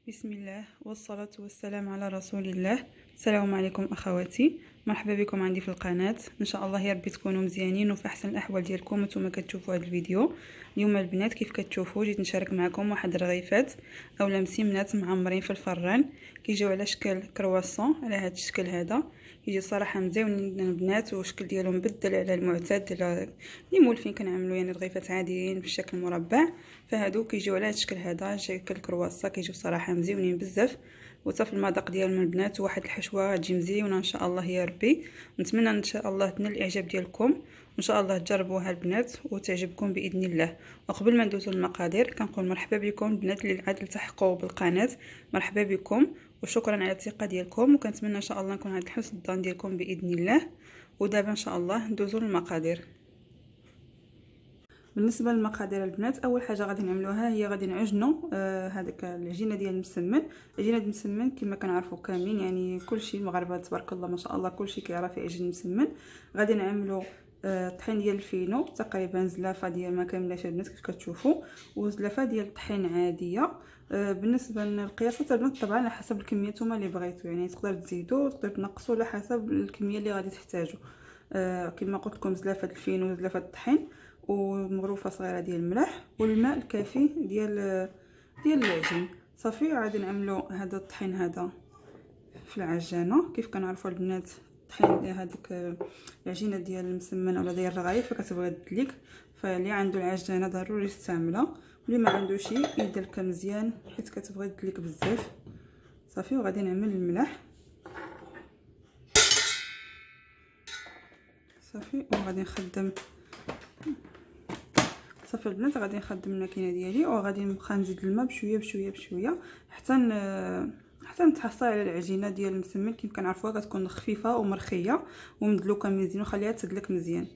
بسم الله والصلاة والسلام على رسول الله. السلام عليكم اخواتي، مرحبا بكم عندي في القناة. ان شاء الله يا ربي تكونوا مزيانين وفي احسن الاحوال ديالكم نتوما كتشوفوا هذا الفيديو. اليوم البنات كيف كتشوفوا جيت نشارك معكم واحد الرغيفات اولا مسمنات معمرين في الفران، كيجيو على شكل كرواسون على هذا الشكل هذا. يجي صراحه مزيونين البنات والشكل ديالهم مبدل على المعتاد اللي مولفين كنعملوا يعني رغيفات عاديين بالشكل مربع، فهادو كيجيو على هذا الشكل هذا شكل كرواسون، كيجيو صراحه مزيونين بزاف وصف المذاق ديالهم البنات. واحد الحشوه تجي مزيونه ان شاء الله يا ربي. نتمنى ان شاء الله تنال الاعجاب ديالكم وان شاء الله تجربوها البنات وتعجبكم باذن الله. وقبل ما ندوزو للمقادير كنقول مرحبا بكم البنات اللي عاد التحقوا بالقناه، مرحبا بكم وشكرا على الثقه ديالكم، وكنتمنى ان شاء الله نكون عند حسن الظن ديالكم باذن الله. ودابا ان شاء الله ندوزو للمقادير. بالنسبه للمقادير البنات، اول حاجه غادي نعملوها هي غادي نعجنوا هذاك العجينه ديال المسمن. العجينه ديال المسمن كما كنعرفوا كاملين يعني كلشي المغاربه تبارك الله ما شاء الله كلشي كيعرف يعجن المسمن. غادي نعملوا طحين ديال الفينو تقريبا زلافه ديال ما كاملاش البنات كيف كتشوفوا، وزلافه ديال الطحين عاديه. بالنسبه للقياسات البنات طبعا على حسب الكميه نتوما اللي بغيتوا، يعني تقدروا تزيدوا تقدروا تنقصوا على حسب الكميه اللي غادي تحتاجوا. كما قلت لكم زلافه الفينو وزلافه الطحين ومغروفه صغيره ديال الملح والماء الكافي ديال العجين. صافي غادي نعملوا هذا الطحين هذا في العجانه. كيف كنعرفوا البنات الطحين هذيك العجينه ديال المسمن ولا ديال الرغايف فكتبغي تدليك، فاللي عنده العجانه ضروري يستعملها، واللي ما عندوش يدلك مزيان حيت كتبغي تدليك بزاف. صافي وغادي نعمل الملح صافي وغادي نخدم. صافي البنات غادي نخدم الماكينه ديالي وغادي نبقى نزيد الماء بشويه بشويه بشويه حتى نتحصل على العجينه ديال المسمن. كيف كنعرفوها كتكون خفيفه ومرخيه ومدلوكه مزيان وخليها تدلك مزيان.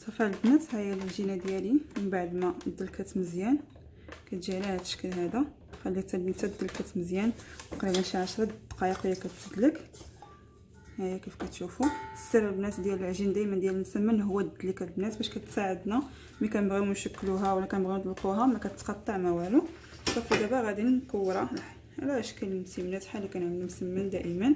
صافي البنات ها هي العجينه ديالي من بعد ما دلكت مزيان كتجي على هذا الشكل هذا. خليتها دلكت مزيان تقريبا شي 10 دقائق هي كتدلك. ها هي كيف كتشوفوا. السر البنات ديال العجين دائما ديال المسمن هو الدليك البنات باش كتساعدنا ملي كنبغيو نشكلوها ولا كنبغيو ندلقوها ما كتقطع ما والو. صافي دابا غادي نكورها على شكل المسمنات بحال اللي كنعملوا المسمن دائما.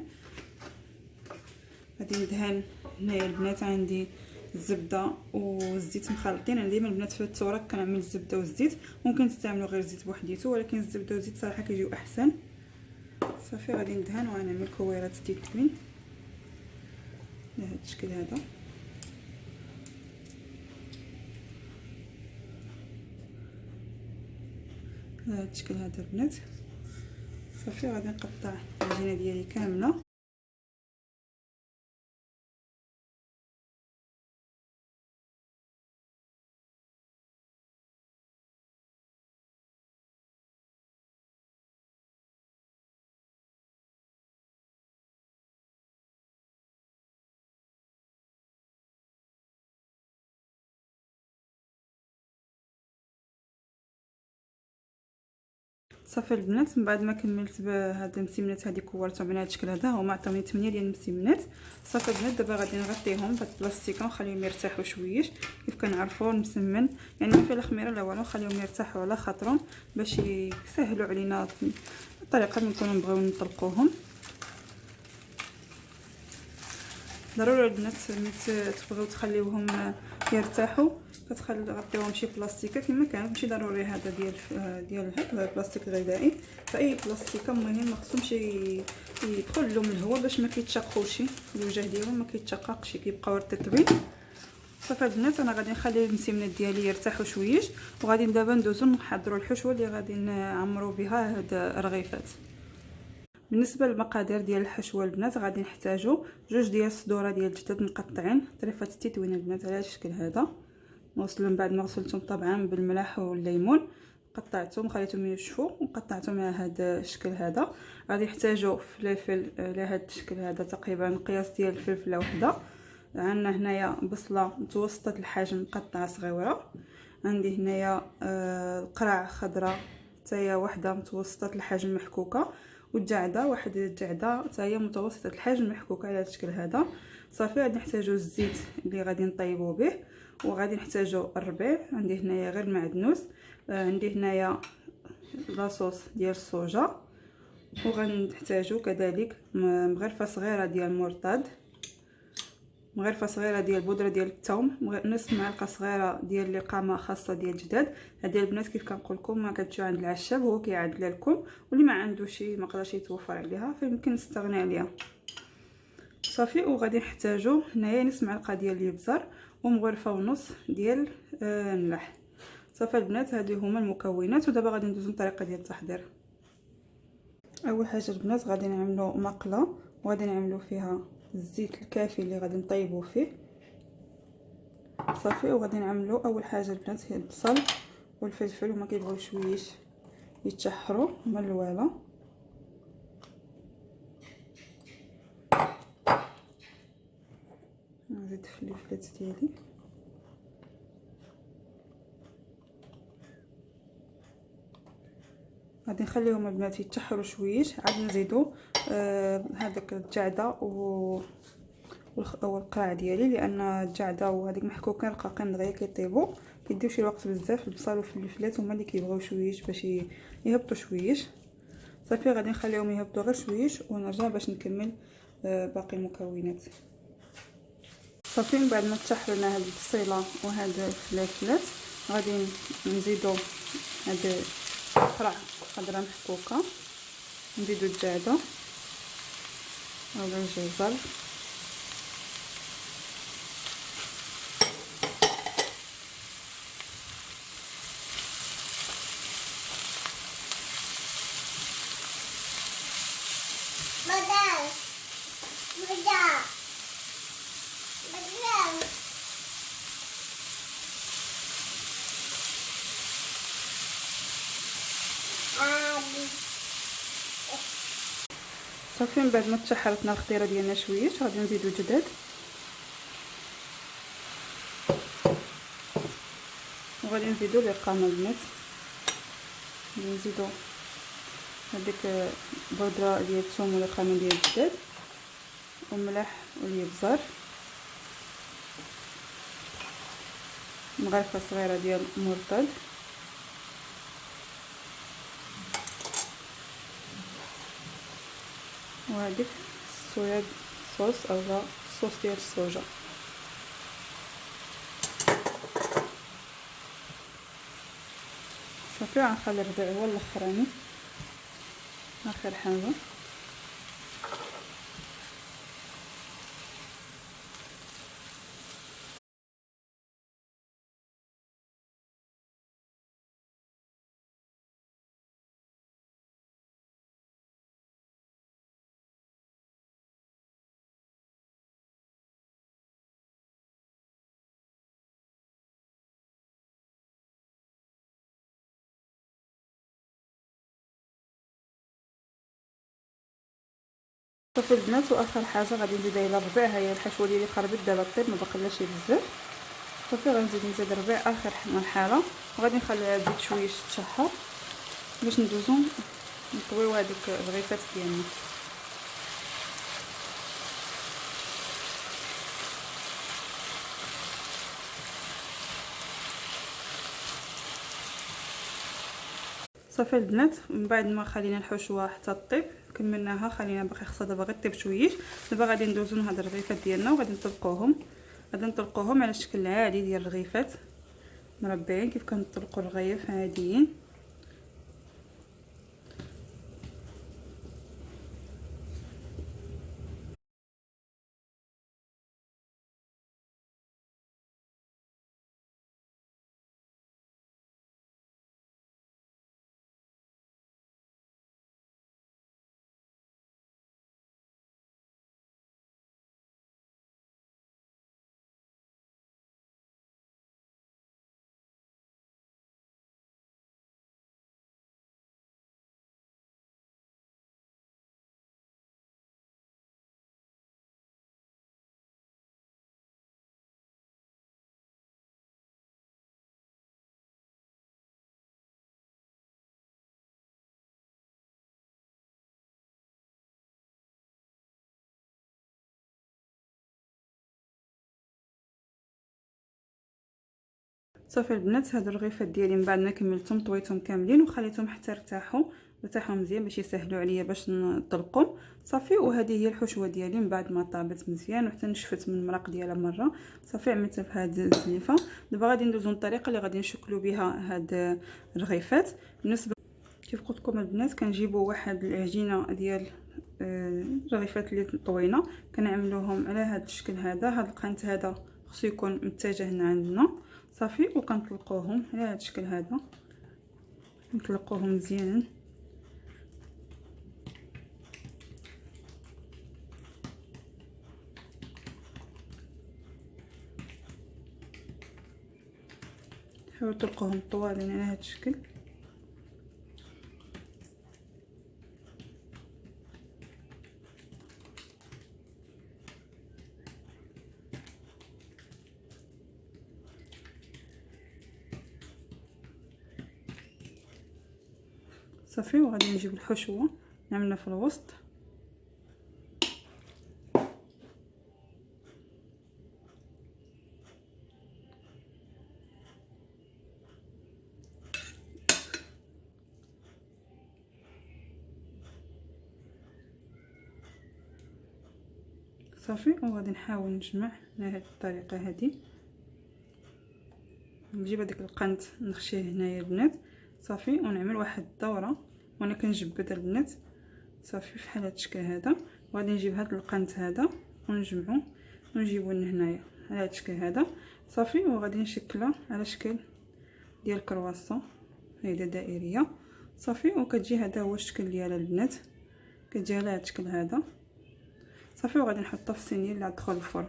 غادي ندهن هنايا البنات عندي الزبده والزيت مخلطين. انا ديما البنات في التوره كنعمل الزبده والزيت، ممكن تستعملوا غير الزيت بوحديته ولكن الزبده والزيت صراحه كيجيو احسن. صافي غادي ندهن وغنعمل كويرات ديال التبن بهذا الشكل هذا. بهذا الشكل هذا البنات. صافي غادي نقطع العجينه ديالي كامله. صافي البنات من بعد ما كملت بهاد المسمنات هذه كورتهم على هذا الشكل هذا، هما عطاوني 8 ديال المسمنات. صافي البنات دابا غادي نغطيهم بهاد البلاستيكه ونخليهم يرتاحوا شويش. كيف كنعرفوا المسمن يعني ما فيه لا خميره لا والو، نخليهم يرتاحوا على خاطرهم باش يسهلوا علينا الطريقه اللي نكونوا نبغيو نطلقوهم. ضروري البنات ملي تبغيو تخليوهم يرتاحوا كتغطيوهم شي بلاستيكه كما كان، ماشي ضروري هذا ديال هذا البلاستيك الغذائي، فاي بلاستيكه المهم ما خصهمش يدخل لهم الهواء باش ما كيتشقوش الوجه ديالهم ما كيتشققش كيبقاو رطبين. صافي البنات انا غادي نخلي المسمنات ديالي يرتاحوا شويش، وغادي دابا ندوزو نحضروا الحشوه اللي غادي نعمروا بها هاد الرغيفات. بالنسبه للمقادير ديال الحشوه البنات غادي نحتاجو 2 ديال الصدوره ديال الجداد مقطعين طريفه التتوين البنات على الشكل هذا، نغسلهم بعد ما غسلتهم طبعا بالملح والليمون، قطعتهم خليتهم ينشفوا وقطعتهم على هذا الشكل هذا. غادي نحتاجو فلفل على هذا الشكل هذا تقريبا القياس ديال الفلفله وحده. عندنا هنايا بصله متوسطه الحجم مقطعه صغيره. عندي هنايا قرع خضراء حتى هي وحده متوسطه الحجم محكوكه، والجعده واحد الجعده حتى هي متوسطه الحجم محكوكه على الشكل هذا. صافي غادي نحتاجو الزيت اللي غادي نطيبو به، وغادي نحتاجو الربيع. عندي هنايا غير معدنوس. عندي هنايا لاصوص ديال الصوجا، وغادي نحتاجو كذلك مغرفه صغيره ديال مرطاد، مغرفه صغيره ديال بودره ديال الثوم، نصف معلقه صغيره ديال اللقامه خاصه ديال الجداد. هذه البنات كيف كنقول لكم ما كتجيو عند العشاب هو كيعدل لكم، واللي ما عندوش ما قدرش يتوفر عليها فيمكن نستغني عليها. صافي وغادي نحتاجو هنايا نصف معلقه ديال الابزار ومغرفه ونص ديال الملح. صافي البنات هذه هما المكونات، ودابا غادي ندوزو للطريقه ديال التحضير. اول حاجه البنات غادي نعملو مقله، وغادي نعملو فيها الزيت الكافي اللي غادي نطيبو فيه. صافي وغادي نعملو اول حاجه البنات هي البصل والفلفل، وما كيبغيو شويش يتشحروا هما الاولى. نزيد الفلفلات ديالي، غادي نخليهم البنات يتشحروا شويش، عاد نزيدو هذاك الجعده والقرع ديالي، لان الجعده وهذيك محكوكين رقاقين دغيا كيطيبوا، كيديو شي وقت بزاف. البصل والفلفلات هما اللي كيبغيو شويش باش يهبطوا شويش. صافي غادي نخليهم يهبطوا غير شويش ونرجع باش نكمل باقي المكونات. صافي من بعد ما تشحرنا هاد البصيله وهاد الفلفلات غادي نزيدو هاد قرع خضراء محكوكه، نزيدو الجعده ولا الجزر، صافي من بعد ما تشحرتنا الخضيره ديالنا شويش غادي نزيدو الجداد، وغادي نزيدو اللقامه البنات، نزيدو هذيك بودره ديال الثوم واللقامه ديال الجداد والملح والابزار، مغرفه صغيره ديال المرطاد، وهذيك الصويا صوص اولا الصوص ديال الصوجا. صافي غنخلي الربيع هو الاخراني اخر حاجه. صافي البنات واخر حاجه غادي نزيد على الربيع. ها هي الحشوه ديالي قربت دابا طيب ما بقلاش بزاف. صافي نزيد الربيع اخر مرحله، وغادي نخليها تزيد شويه تشحر باش ندوزو نطويو هذيك الرغيفات ديالنا. صافي البنات من بعد ما خلينا الحشوه حتى طيب كملناها، خلينا باقي خصها دابا غير طيب شويش. دابا غادي ندوزو لهاد الرغيفات ديالنا وغادي نطلقوهم على الشكل العادي ديال الرغيفات مربعين كيف كنطلقوا الرغيف عاديين. صافي البنات هادو الرغيفات ديالي من بعد ما كملتهم طويتهم كاملين وخليتهم حتى ارتاحوا مزيان باش يسهلوا عليا باش نطلقهم. صافي وهذه هي الحشوه ديالي من بعد ما طابت مزيان وحتى نشفت من المرق ديالها مره. صافي عملتها في هذه الزليفه. دابا غادي ندوزو للطريقه اللي غادي نشكلوا بها هاد الرغيفات. بالنسبه كيف قلت لكم البنات كنجيبوا واحد العجينه ديال الرغيفات اللي طوينه كنعملوهم على هذا الشكل هذا. هذا القنت هذا خصو يكون متجه هنا عندنا. صافي وكنطلقوهم على هذا الشكل هذا، نطلقوهم مزيان. حاولوا تطلقوهم طوالين على هذا الشكل. صافي وغادي نجيب الحشوه نعملها في الوسط. صافي وغادي نحاول نجمع بهذه الطريقه هذه. نجيب هذاك القنت نخشيه هنايا البنات. صافي ونعمل واحد الدوره وانا كنجبد البنات. صافي في حال هذا الشكل هذا. وغادي نجيب هذا القنت هذا ونجمعو ونجيبو لهنايا على هذا الشكل هذا. صافي وغادي نشكلها على شكل ديال الكرواسون هيدا دائريه. صافي وكتجي هذا هو الشكل ديالها البنات، كتجي على هذا الشكل هذا. صافي وغادي نحطها في الصينيه اللي غتدخل الفرن.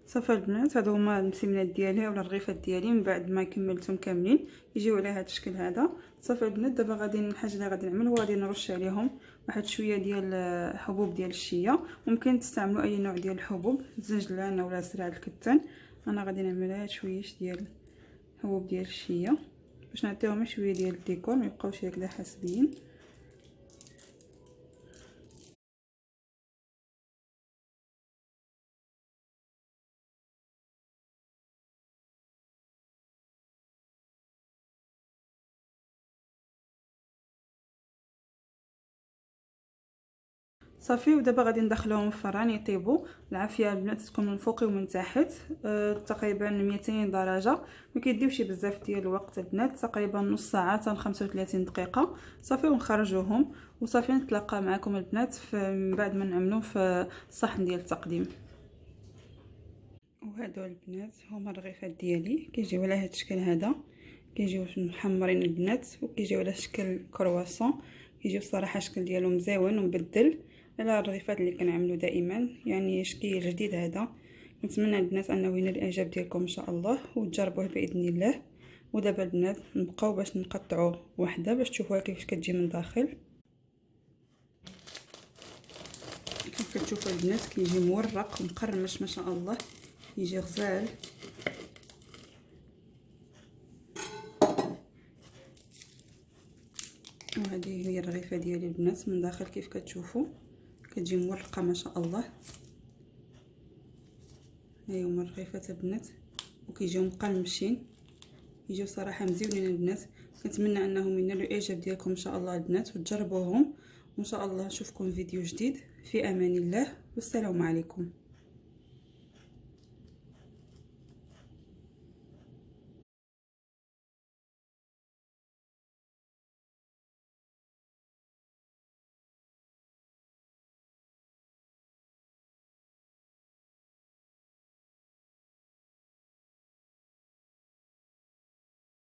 صافي البنات هادو هما المسمنات ديالي ولا الرغيفات ديالي من بعد ما كملتهم كاملين يجيو على هذا الشكل هذا. صافي البنات دابا غادي الحاجه اللي غادي نعمل هو غادي نرش عليهم واحد شويه ديال حبوب ديال الشيا. ممكن تستعملوا اي نوع ديال الحبوب، الزنجلان ولا زرع الكتان. انا غادي نعملها شويه ديال حبوب ديال الشيا باش نعطيهم شويه ديال الديكور ما يبقاوش هكذا حاسبين. صافي ودابا غادي ندخلوهم في الفران يطيبوا. العافيه البنات تكون من فوق ومن تحت تقريبا 200 درجه. ما كيديوش بزاف ديال الوقت البنات، تقريبا نص ساعه حتى 35 دقيقه. صافي ونخرجوهم وصافي نتلاقى معكم البنات من بعد ما نعملو في الصحن ديال التقديم. وهادو البنات هما الرغيفات ديالي كيجيو على هذا الشكل هذا، كيجيو محمرين البنات وكيجيو على شكل كرواسون. كيجيو الصراحه الشكل ديالهم مزيون ومبدل على الرغيفات اللي كنعملو دائما، يعني شكل جديد هذا. نتمنى البنات انه ينال الاعجاب ديالكم ان شاء الله وتجربوه باذن الله. ودابا البنات نبقاو باش نقطعوا وحده باش تشوفوها كيفاش كتجي من داخل. كيف كتشوفوا البنات كيجي مورق ومقرمش ما شاء الله، يجي غزال. وهذه هي الرغيفه ديالي البنات من داخل كيف كتشوفوا كتجي مورقه ما شاء الله. ها هما الرغيفات البنات وكيجيو مقرمشين، يجيو صراحه مزيونين البنات. كنتمنى انهم ينالوا الاعجاب ديالكم ان شاء الله البنات وتجربوهم، وان شاء الله نشوفكم فيديو جديد. في امان الله والسلام عليكم.